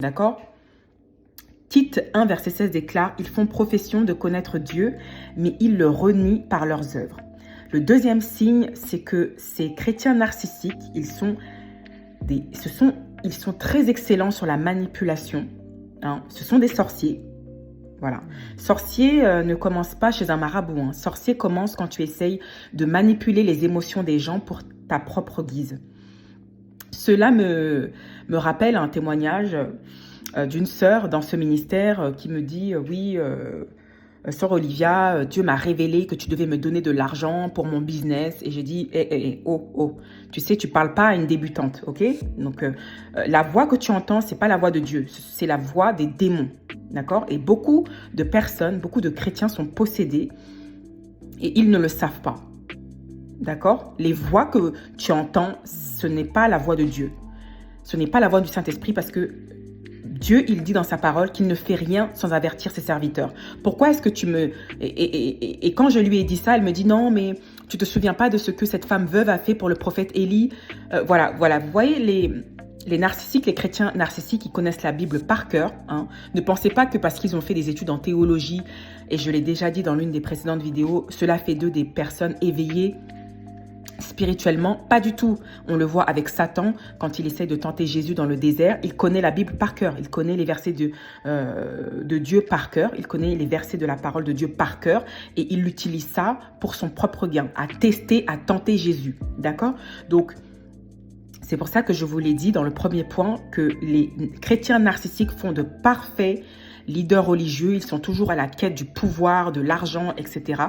D'accord? Tite 1, verset 16 déclare « Ils font profession de connaître Dieu, mais ils le renient par leurs œuvres. » Le deuxième signe, c'est que ces chrétiens narcissiques, ils sont très excellents sur la manipulation. Hein. Ce sont des sorciers. Voilà. Sorcier ne commence pas chez un marabout. Hein. Sorcier commence quand tu essayes de manipuler les émotions des gens pour ta propre guise. Cela me rappelle un témoignage d'une sœur dans ce ministère qui me dit oui, sœur Olivia, Dieu m'a révélé que tu devais me donner de l'argent pour mon business. Et j'ai dit, oh, tu sais, tu parles pas à une débutante, ok? Donc, la voix que tu entends, c'est pas la voix de Dieu, c'est la voix des démons, d'accord? Et beaucoup de personnes, beaucoup de chrétiens sont possédés et ils ne le savent pas, d'accord? Les voix que tu entends, ce n'est pas la voix de Dieu. Ce n'est pas la voix du Saint-Esprit parce que Dieu, il dit dans sa parole qu'il ne fait rien sans avertir ses serviteurs. Pourquoi est-ce que tu me... Et quand je lui ai dit ça, elle me dit non, mais tu te souviens pas de ce que cette femme veuve a fait pour le prophète Élie. Voilà. Vous voyez, les narcissiques, les chrétiens narcissiques, ils connaissent la Bible par cœur. Hein. Ne pensez pas que parce qu'ils ont fait des études en théologie, et je l'ai déjà dit dans l'une des précédentes vidéos, cela fait d'eux des personnes éveillées spirituellement, pas du tout. On le voit avec Satan quand il essaie de tenter Jésus dans le désert. Il connaît la Bible par cœur. Il connaît les versets de Dieu par cœur. Il connaît les versets de la parole de Dieu par cœur. Et il utilise ça pour son propre gain, à tester, à tenter Jésus. D'accord? Donc, c'est pour ça que je vous l'ai dit dans le premier point que les chrétiens narcissiques font de parfaits leaders religieux. Ils sont toujours à la quête du pouvoir, de l'argent, etc.